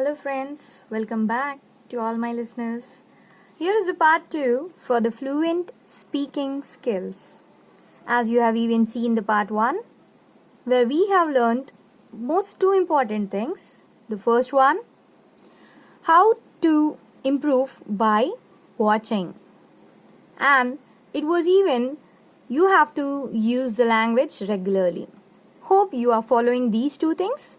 Hello friends, welcome back to all my listeners. Here is the part 2 for the fluent speaking skills. As you have even seen the part 1 where we have learned most two important things. The first one, how to improve by watching. And it was even you have to use the language regularly. Hope you are following these two things.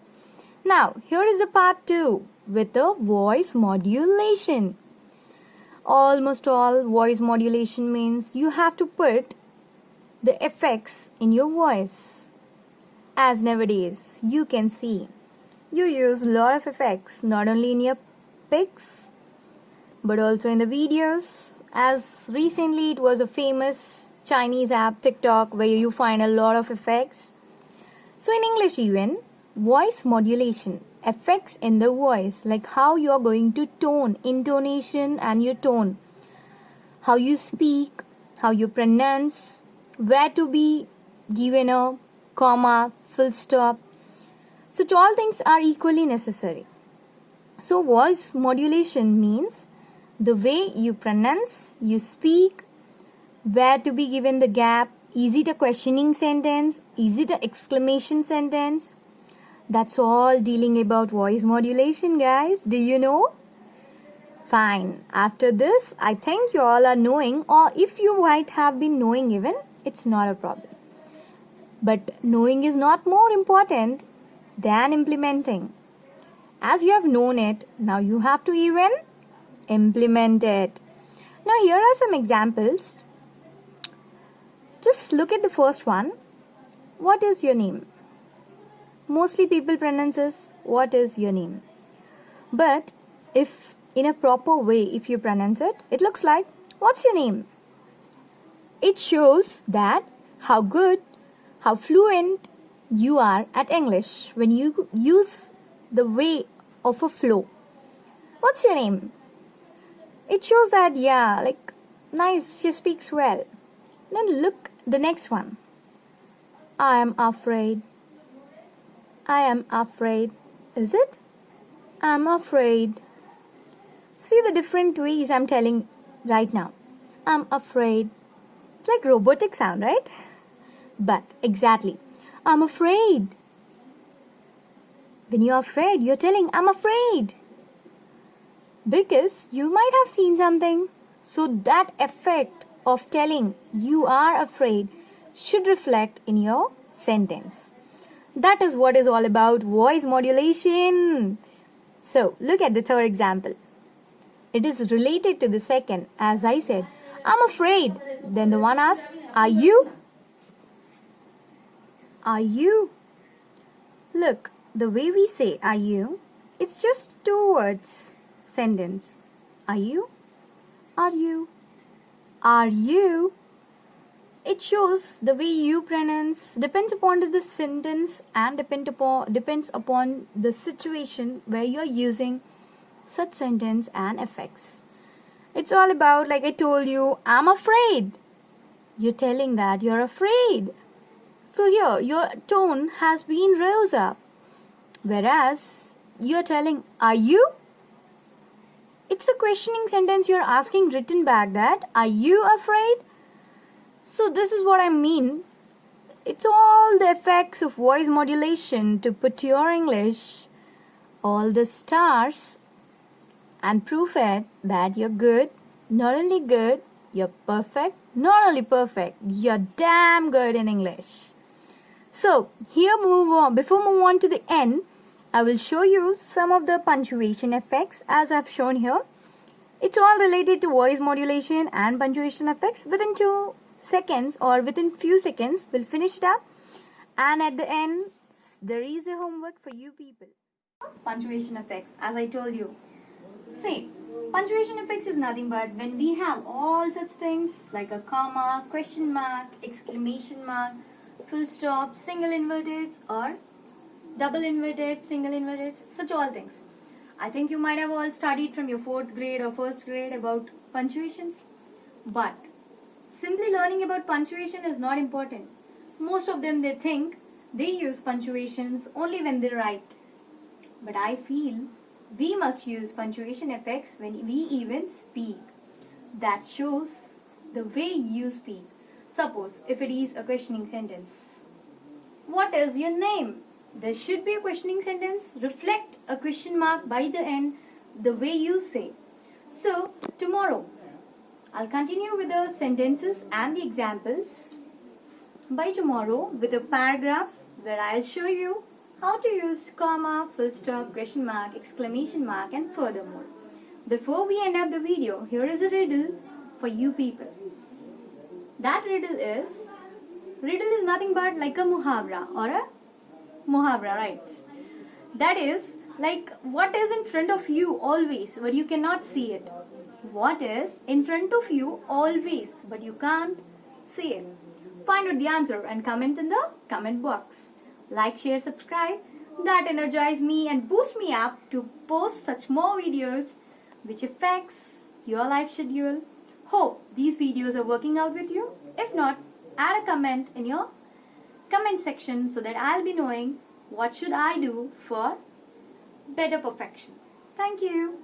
Now, here is the part 2 with the voice modulation. Almost all voice modulation means you have to put the effects in your voice. As nowadays, you can see, you use a lot of effects not only in your pics but also in the videos. As recently it was a famous Chinese app TikTok where you find a lot of effects. So in English even, voice modulation, effects in the voice, like how you are going to tone, intonation and your tone, how you speak, how you pronounce, where to be given a comma, full stop. Such all things are equally necessary. So voice modulation means the way you pronounce, you speak, where to be given the gap. Is it a questioning sentence? Is it an exclamation sentence? That's all dealing about voice modulation, guys. Do you know? Fine. After this, I think you all are knowing, or if you might have been knowing even, it's not a problem. But knowing is not more important than implementing. As you have known it, now you have to even implement it. Now here are some examples. Just look at the first one. What is your name? Mostly people pronounce as what is your name. But if in a proper way, if you pronounce it, it looks like what's your name? It shows that how good, how fluent you are at English when you use the way of a flow. What's your name? It shows that, yeah, like, nice, she speaks well. Then look the next one. I am afraid. I am afraid. Is it? I am afraid. See the different ways I'm telling right now. I'm afraid. It's like robotic sound, right? But exactly. I'm afraid. When you're afraid, you're telling, I'm afraid. Because you might have seen something. So that effect of telling you are afraid should reflect in your sentence. That is what is all about voice modulation. So look at the third example. It is related to the second. As I said, I'm afraid. Then the one asks, are you? Are you? Look, the way we say are you, it's just two words sentence. Are you? Are you? Are you? It shows the way you pronounce depends upon the sentence and depends upon the situation where you're using such sentence and effects. It's all about, like I told you, I'm afraid. You're telling that you're afraid. So here, your tone has been rose up. Whereas you're telling, are you? It's a questioning sentence you're asking written back that, are you afraid? So this is what I mean. It's all the effects of voice modulation to put your English all the stars and prove it that you're good. Not only good, you're perfect. Not only perfect, you're damn good in English. So here before move on to the end, I will show you some of the punctuation effects as I've shown here. It's all related to voice modulation and punctuation effects. Within 2 seconds or within few seconds, we'll finish it up. And at the end, there is a homework for you people. Punctuation effects, as I told you. See, punctuation effects is nothing but when we have all such things like a comma, question mark, exclamation mark, full stop, single inverted or double inverted, single inverted, such all things. I think you might have all studied from your 4th grade or 1st grade about punctuations. But simply learning about punctuation is not important. Most of them, they think they use punctuations only when they write. But I feel We must use punctuation effects when we even speak. That shows the way you speak. Suppose if it is a questioning sentence. What is your name? There should be a questioning sentence. Reflect a question mark by the end the way you say. So, tomorrow I'll continue with the sentences and the examples by tomorrow with a paragraph where I'll show you how to use comma, full stop, question mark, exclamation mark and furthermore. Before we end up the video, here is a riddle for you people. That riddle is nothing but like a muhavra or a muhavra, right? That is like what is in front of you always but you cannot see it. What is in front of you always but you can't see it. Find out the answer and comment in the comment box. Like, share, subscribe. That energizes me and boosts me up to post such more videos which affects your life schedule. Hope these videos are working out with you. If not, add a comment in your comment section so that I'll be knowing what should I do for better perfection. Thank you.